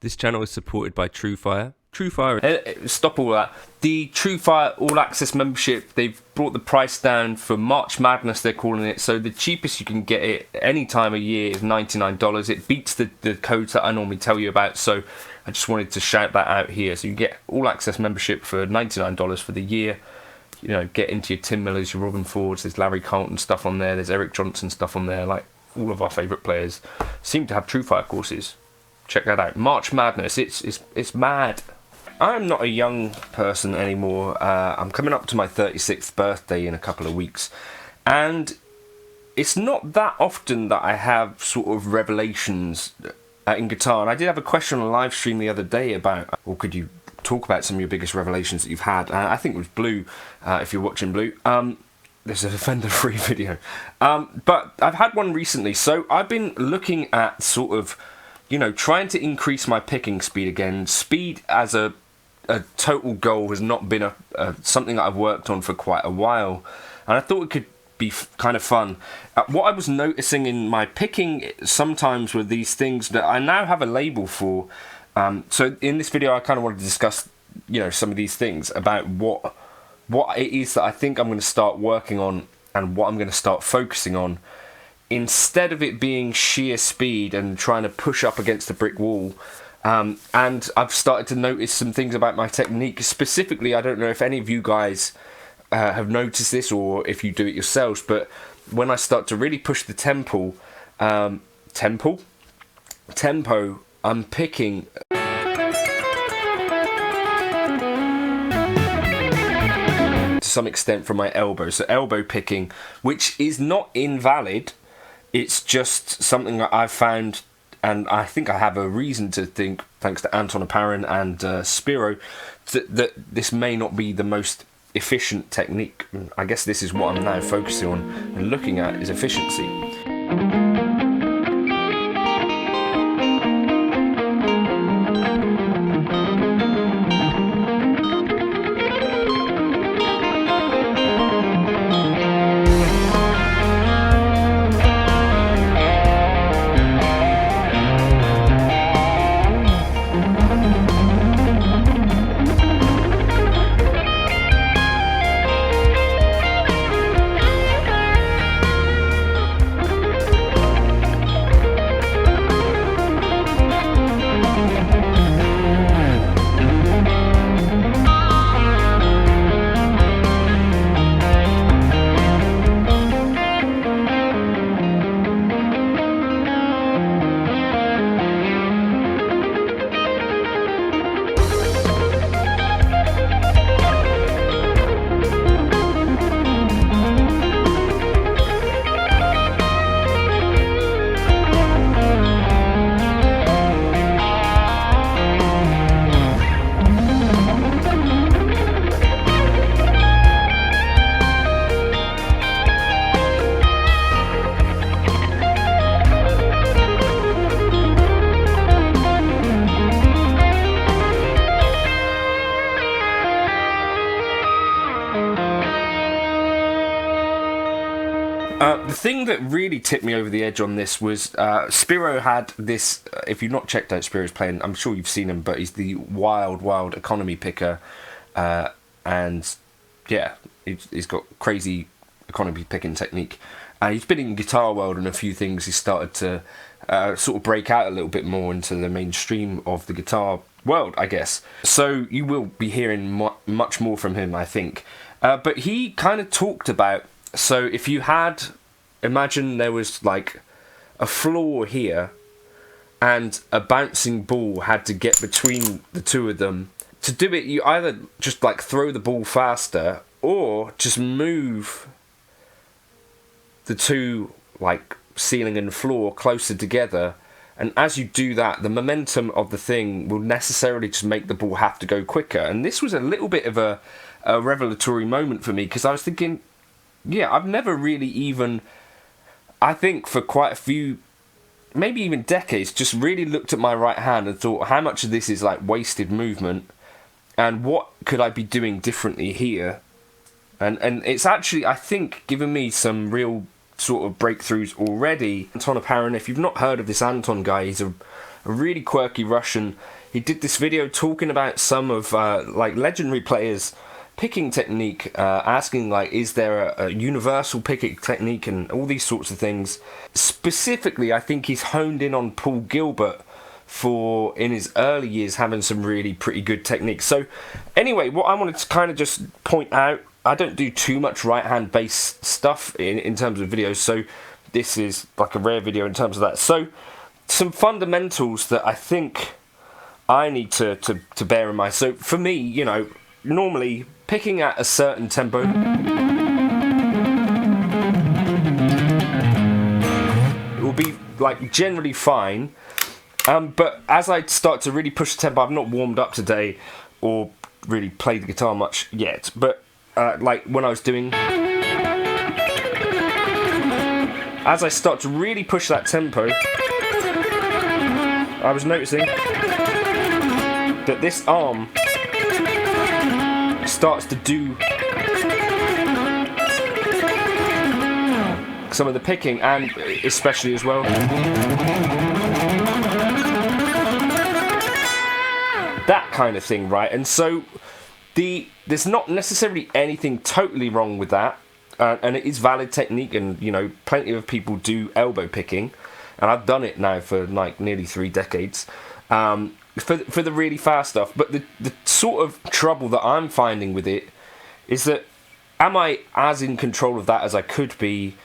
This channel is supported by Truefire. Truefire, stop all that. The Truefire All Access membership, they've brought the price down for March Madness, they're calling it. So the cheapest you can get it any time of year is $99. It beats the codes that I normally tell you about. So I just wanted to shout that out here. So you get All Access membership for $99 for the year. You know, get into your Tim Millers, your Robin Fords, there's Larry Carlton stuff on there, there's Eric Johnson stuff on there. Like, all of our favourite players seem to have Truefire courses. Check that out. March Madness, it's mad. I'm not a young person anymore. I'm coming up to my 36th birthday in a couple of weeks, and it's not that often that I have sort of revelations in guitar. And I did have a question on a live stream the other day about, or could you talk about some of your biggest revelations that you've had? I think it was Blue, if you're watching Blue. There's a Fender-free video. But I've had one recently, so I've been looking at sort of, you know, trying to increase my picking speed again. Speed as a total goal has not been something that I've worked on for quite a while, and I thought it could be kind of fun. What I was noticing in my picking sometimes were these things that I now have a label for. So in this video I kind of wanted to discuss, you know, some of these things about what it is that I think I'm going to start working on and what I'm going to start focusing on, instead of it being sheer speed and trying to push up against a brick wall. And I've started to notice some things about my technique. Specifically, I don't know if any of you guys have noticed this or if you do it yourselves, but when I start to really push the tempo, I'm picking to some extent from my elbow. So elbow picking, which is not invalid. It's just something that I've found, and I think I have a reason to think, thanks to Anton Oparin and Spiro, that this may not be the most efficient technique. I guess this is what I'm now focusing on and looking at, is efficiency. The thing that really tipped me over the edge on this was Spiro had this, if you've not checked out Spiro's playing, I'm sure you've seen him, but he's the wild economy picker, and yeah, he's got crazy economy picking technique. He's been in Guitar World and a few things. He's started to sort of break out a little bit more into the mainstream of the guitar world, I guess. So you will be hearing much more from him, I think. But he kind of talked about, so if you had, imagine there was like a floor here and a bouncing ball had to get between the two of them. To do it, you either just like throw the ball faster or just move the two, like ceiling and floor, closer together. And as you do that, the momentum of the thing will necessarily just make the ball have to go quicker. And this was a little bit of a revelatory moment for me, because I was thinking, yeah, I've never really even, I think for quite a few, maybe even decades, just really looked at my right hand and thought, how much of this is like wasted movement and what could I be doing differently here? And it's actually, I think, given me some real sort of breakthroughs already. Anton Oparin, if you've not heard of this Anton guy, he's a a really quirky Russian. He did this video talking about some of like legendary players' picking technique, asking like, is there a universal picking technique and all these sorts of things. Specifically, I think he's honed in on Paul Gilbert for, in his early years, having some really pretty good techniques. So anyway, what I wanted to kind of just point out, I don't do too much right hand based stuff in terms of videos, so this is like a rare video in terms of that. So some fundamentals that I think I need to bear in mind. So for me, you know, normally picking at a certain tempo will be like generally fine, but as I start to really push the tempo, I've not warmed up today or really played the guitar much yet, but like when I was doing, as I start to really push that tempo, I was noticing that this arm starts to do some of the picking, and especially as well that kind of thing, right? And so there's not necessarily anything totally wrong with that, and it is valid technique, and you know, plenty of people do elbow picking, and I've done it now for like nearly 3 decades. For the really fast stuff, but the sort of trouble that I'm finding with it is that, am I as in control of that as I could be?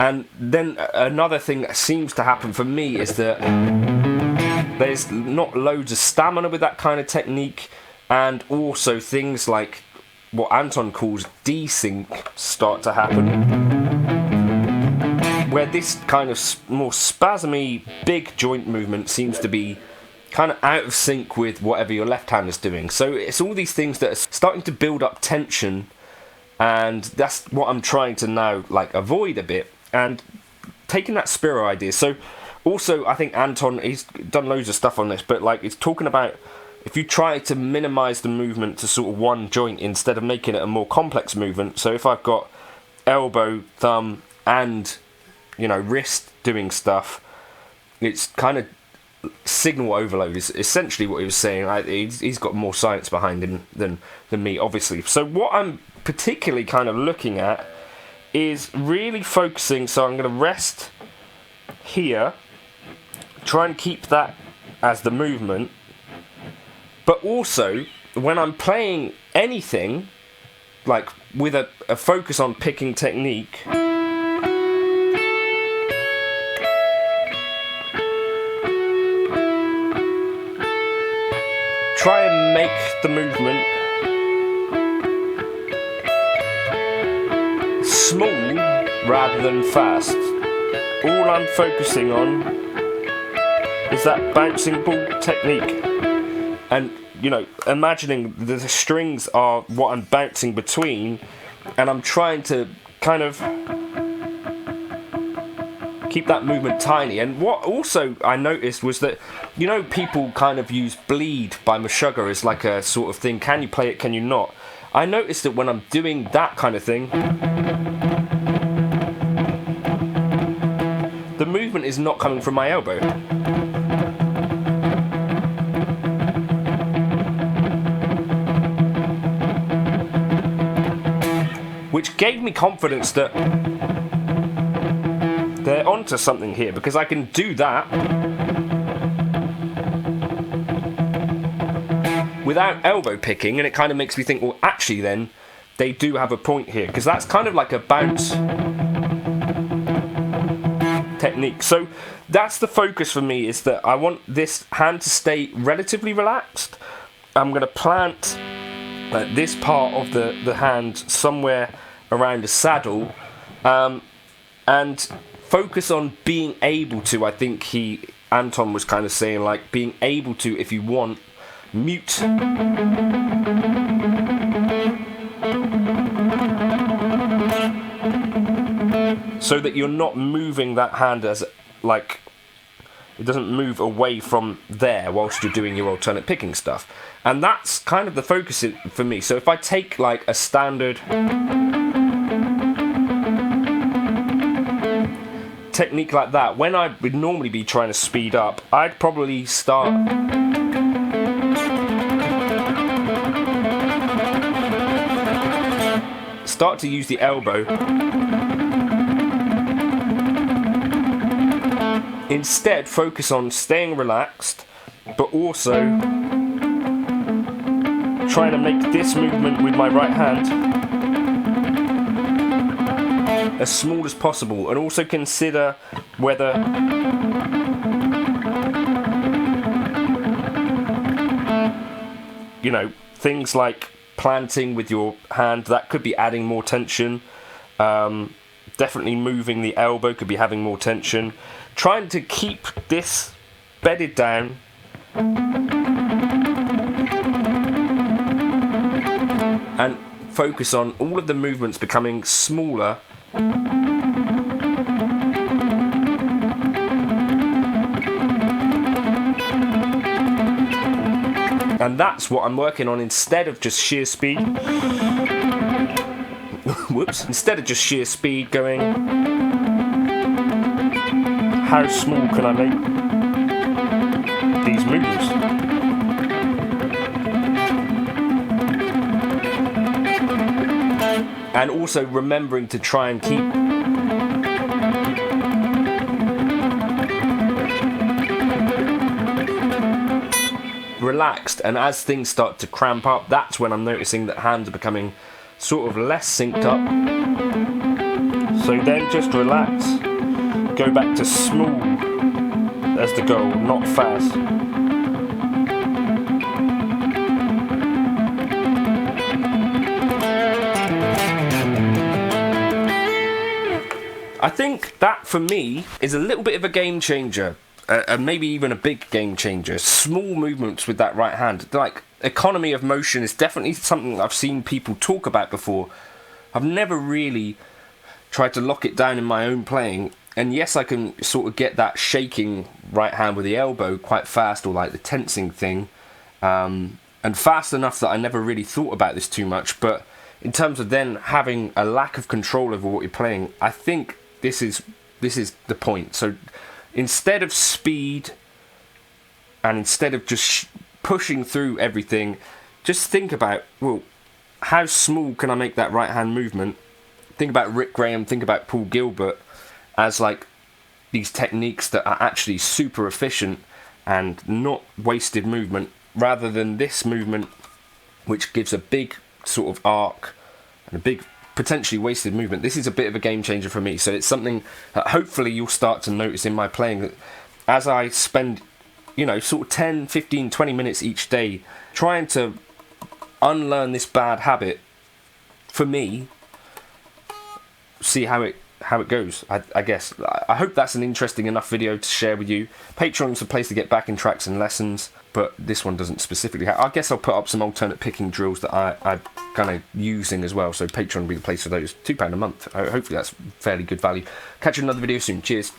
And then another thing that seems to happen for me is that there's not loads of stamina with that kind of technique, and also things like what Anton calls desync start to happen, where this kind of more spasmy big joint movement seems to be kind of out of sync with whatever your left hand is doing. So it's all these things that are starting to build up tension, and that's what I'm trying to now like avoid a bit, and taking that Spiro idea. So also I think Anton, he's done loads of stuff on this, but like it's talking about if you try to minimize the movement to sort of one joint instead of making it a more complex movement. So if I've got elbow, thumb and, you know, wrist doing stuff, it's kind of signal overload is essentially what he was saying. He's got more science behind him than me, obviously. So what I'm particularly kind of looking at is really focusing. So I'm going to rest here, try and keep that as the movement, but also when I'm playing anything like with a focus on picking technique, try and make the movement small rather than fast. All I'm focusing on is that bouncing ball technique. And, you know, imagining the strings are what I'm bouncing between, and I'm trying to kind of keep that movement tiny. And what also I noticed was that, you know, people kind of use bleed by Meshuggah as like a sort of thing. Can you play it? Can you not? I noticed that when I'm doing that kind of thing, the movement is not coming from my elbow. Which gave me confidence that they're onto something here, because I can do that without elbow picking, and it kind of makes me think, well, actually then they do have a point here, because that's kind of like a bounce technique. So that's the focus for me, is that I want this hand to stay relatively relaxed. I'm going to plant this part of the hand somewhere around the saddle, and focus on being able to, I think Anton was kind of saying, like being able to, if you want, mute so that you're not moving that hand as like it doesn't move away from there whilst you're doing your alternate picking stuff. And that's kind of the focus for me. So if I take like a standard technique like that, when I would normally be trying to speed up, I'd probably start to use the elbow. Instead, focus on staying relaxed, but also trying to make this movement with my right hand as small as possible, and also consider whether you know, things like planting with your hand, that could be adding more tension. Definitely moving the elbow could be having more tension. Trying to keep this bedded down and focus on all of the movements becoming smaller. And that's what I'm working on instead of just sheer speed. Whoops. Instead of just sheer speed, going, how small can I make these moves? And also remembering to try and keep relaxed, and as things start to cramp up, that's when I'm noticing that hands are becoming sort of less synced up. So then just relax, go back to small as the goal, not fast. I think that for me is a little bit of a game changer. And maybe even a big game changer. Small movements with that right hand. Like, economy of motion is definitely something I've seen people talk about before. I've never really tried to lock it down in my own playing. And yes, I can sort of get that shaking right hand with the elbow quite fast, or like the tensing thing. And fast enough that I never really thought about this too much. But in terms of then having a lack of control over what you're playing, I think this is the point. So instead of speed, and instead of just pushing through everything, just think about, well, how small can I make that right hand movement? Think about Rick Graham, think about Paul Gilbert as like these techniques that are actually super efficient and not wasted movement, rather than this movement which gives a big sort of arc and a big potentially wasted movement. This is a bit of a game changer for me, so it's something that hopefully you'll start to notice in my playing, that as I spend, you know, sort of 10, 15, 20 minutes each day trying to unlearn this bad habit, for me, see how it goes. I guess I hope that's an interesting enough video to share with you. Patreon's a place to get back in tracks and lessons, but this one doesn't specifically I guess I'll put up some alternate picking drills that I'm kind of using as well, so Patreon will be the place for those. £2 a month. Hopefully that's fairly good value. Catch you in another video soon. Cheers.